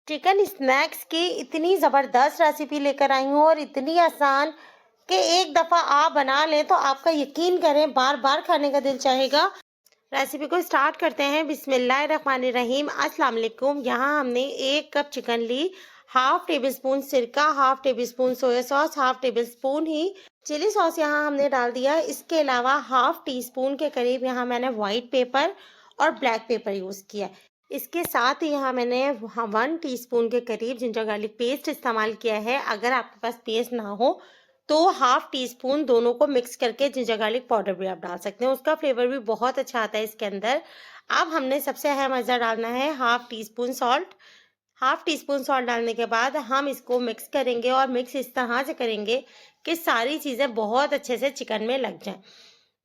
Chicken snacks की इतनी ज़बरदस्त रेसिपी लेकर आई हूँ और इतनी आसान कि एक दफ़ा आप बना लें तो आपका यकीन करें बार बार खाने का दिल चाहेगा। रेसिपी को स्टार्ट करते हैं। बिस्मिल्लाहिर्रहमानिर्रहीम। अस्सलाम वालेकुम। यहाँ हमने 1 कप चिकन ली, हाफ टेबल स्पून सिरका, half tablespoon soya sauce, half tablespoon ही चिली सॉस यहाँ हमने डाल दिया। इसके अलावा हाफ टी स्पून के करीब यहाँ मैंने वाइट पेपर और ब्लैक पेपर यूज़ किया। इसके साथ ही यहाँ मैंने 1 टीस्पून के करीब जिंजर गार्लिक पेस्ट इस्तेमाल किया है। अगर आपके पास पेस्ट ना हो तो हाफ टी स्पून दोनों को मिक्स करके जिंजर गार्लिक पाउडर भी आप डाल सकते हैं, उसका फ्लेवर भी बहुत अच्छा आता है इसके अंदर। अब हमने सबसे अहम मज़ा डालना है half tea spoon salt. Half tea spoon salt डालने के बाद हम इसको मिक्स करेंगे और मिक्स इस तरह से करेंगे कि सारी चीज़ें बहुत अच्छे से चिकन में लग जाएं।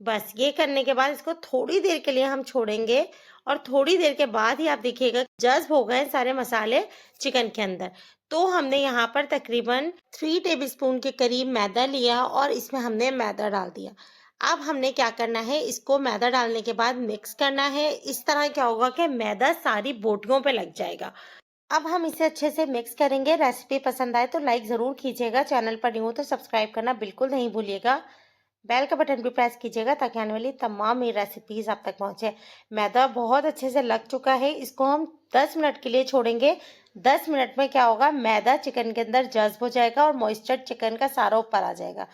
बस ये करने के बाद इसको थोड़ी देर के लिए हम छोड़ेंगे और थोड़ी देर के बाद ही आप देखिएगा जज्ब हो गए सारे मसाले चिकन के अंदर। तो हमने यहाँ पर तकरीबन 3 टेबलस्पून के करीब मैदा लिया और इसमें हमने मैदा डाल दिया। अब हमने क्या करना है, इसको मैदा डालने के बाद मिक्स करना है। इस तरह क्या होगा कि मैदा सारी बोटियों पे लग जाएगा। अब हम इसे अच्छे से मिक्स करेंगे। रेसिपी पसंद आए तो लाइक ज़रूर कीजिएगा, चैनल पर न्यू हो तो सब्सक्राइब करना बिल्कुल नहीं भूलिएगा। बेल का बटन भी प्रेस कीजिएगा ताकि आने वाली तमाम मेरी रेसिपीज़ आप तक पहुंचे। मैदा बहुत अच्छे से लग चुका है, इसको हम 10 मिनट के लिए छोड़ेंगे। 10 मिनट में क्या होगा, मैदा चिकन के अंदर जज्ब हो जाएगा और मॉइस्चर चिकन का सारा ऊपर आ जाएगा।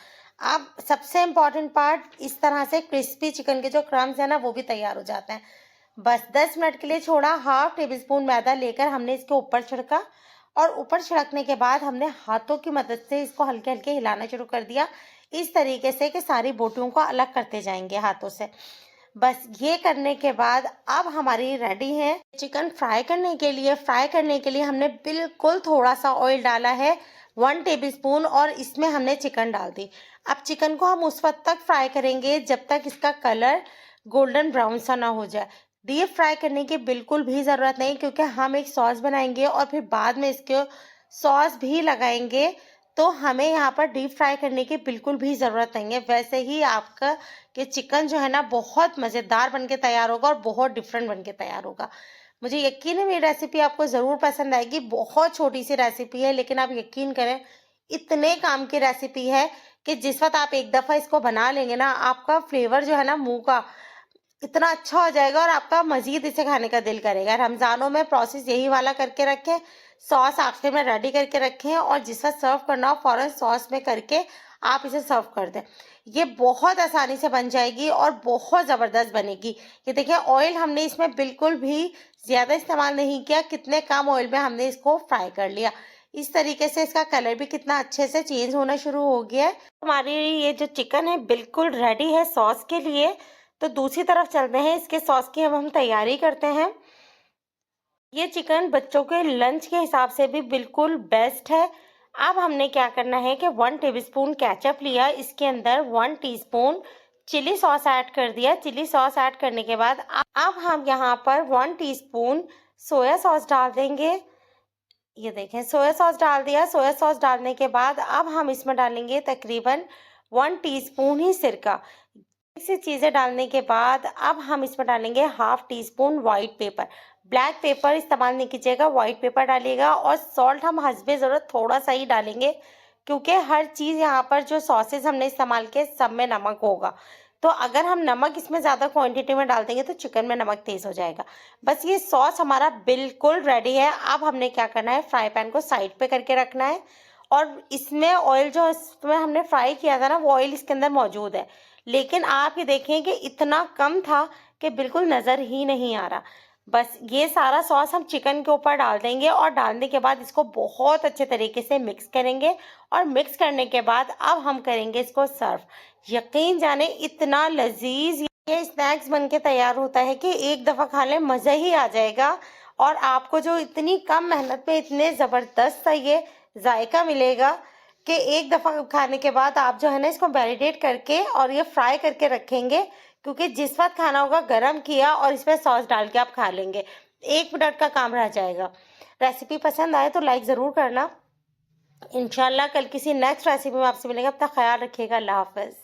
अब सबसे इम्पॉर्टेंट पार्ट, इस तरह से क्रिस्पी चिकन के जो क्रम्स है ना वो भी तैयार हो जाते हैं। बस 10 मिनट के लिए छोड़ा। हाफ टेबल स्पून मैदा लेकर हमने इसके ऊपर छिड़का और ऊपर छिड़कने के बाद हमने हाथों की मदद से इसको हल्के हल्के हिलाना शुरू कर दिया, इस तरीके से कि सारी बोटियों को अलग करते जाएंगे हाथों से। बस ये करने के बाद अब हमारी रेडी है चिकन फ्राई करने के लिए। हमने बिल्कुल थोड़ा सा ऑयल डाला है, 1 टेबलस्पून, और इसमें हमने चिकन डाल दी। अब चिकन को हम उस वक्त तक फ्राई करेंगे जब तक इसका कलर गोल्डन ब्राउन सा ना हो जाए। डीप फ्राई करने की बिल्कुल भी ज़रूरत नहीं, क्योंकि हम एक सॉस बनाएंगे और फिर बाद में इसके सॉस भी लगाएंगे, तो हमें यहाँ पर डीप फ्राई करने की बिल्कुल भी ज़रूरत नहीं है। वैसे ही आपका कि चिकन जो है ना बहुत मज़ेदार बन के तैयार होगा और बहुत डिफरेंट बन के तैयार होगा। मुझे यकीन है मेरी रेसिपी आपको ज़रूर पसंद आएगी। बहुत छोटी सी रेसिपी है, लेकिन आप यकीन करें इतने काम की रेसिपी है कि जिस वक्त आप एक दफ़ा इसको बना लेंगे ना, आपका फ्लेवर जो है ना मुंह का इतना अच्छा हो जाएगा और आपका मज़ीद इसे खाने का दिल करेगा। रमज़ानों में प्रोसेस यही वाला करके रखें, सॉस आखिर में रेडी करके रखें और जिस वक्त सर्व करना हो फ़ौरन सॉस में करके आप इसे सर्व कर दें। ये बहुत आसानी से बन जाएगी और बहुत ज़बरदस्त बनेगी। ये देखिए, ऑयल हमने इसमें बिल्कुल भी ज़्यादा इस्तेमाल नहीं किया, कितने कम ऑयल में हमने इसको फ्राई कर लिया। इस तरीके से इसका कलर भी कितना अच्छे से चेंज होना शुरू हो गया है। हमारी ये जो चिकन है बिल्कुल रेडी है सॉस के लिए। तो दूसरी तरफ चलते हैं, इसके सॉस की हम तैयारी करते हैं। ये चिकन बच्चों के लंच के हिसाब से भी बिल्कुल बेस्ट है। अब हमने क्या करना है कि 1 टेबलस्पून केचप लिया, इसके अंदर 1 टीस्पून चिली सॉस ऐड कर दिया। चिली सॉस ऐड करने के बाद अब हम यहाँ पर 1 टीस्पून सोया सॉस डाल देंगे। ये देखें, सोया सॉस डाल दिया। सोया सॉस डालने के बाद अब हम इसमें डालेंगे तकरीबन 1 टीस्पून ही सिरका। ऐसी चीज़ें डालने के बाद अब हम इसमें डालेंगे half tea spoon white paper. Black pepper इस्तेमाल नहीं कीजिएगा, वाइट पेपर डालिएगा। और सॉल्ट हम हस्बे ज़रूरत थोड़ा सा ही डालेंगे, क्योंकि हर चीज़ यहाँ पर जो सॉसेज हमने इस्तेमाल किए सब में नमक होगा। तो अगर हम नमक इसमें ज़्यादा क्वांटिटी में डाल देंगे तो चिकन में नमक तेज़ हो जाएगा। बस ये सॉस हमारा बिल्कुल रेडी है। अब हमने क्या करना है, फ्राई पैन को साइड पे करके रखना है और इसमें ऑयल जो इसमें हमने फ्राई किया था ना वो ऑयल इसके अंदर मौजूद है, लेकिन आप ये देखें कि इतना कम था कि बिल्कुल नज़र ही नहीं आ रहा। बस ये सारा सॉस हम चिकन के ऊपर डाल देंगे और डालने के बाद इसको बहुत अच्छे तरीके से मिक्स करेंगे और मिक्स करने के बाद अब हम करेंगे इसको सर्व। यकीन जाने इतना लजीज ये स्नैक्स बन के तैयार होता है कि एक दफ़ा खा लें मज़ा ही आ जाएगा और आपको जो इतनी कम मेहनत में इतने ज़बरदस्त सा ये जायका मिलेगा कि एक दफ़ा खाने के बाद आप जो है ना इसको मैरिनेट करके और ये फ्राई करके रखेंगे, क्योंकि जिस वक्त खाना होगा गरम किया और इसमें सॉस डाल के आप खा लेंगे। 1 मिनट का काम रह जाएगा। रेसिपी पसंद आए तो लाइक ज़रूर करना। इंशाल्लाह कल किसी नेक्स्ट रेसिपी में आपसे मिलेंगे। अपना ख्याल रखिएगा। अल्लाह हाफ़िज़।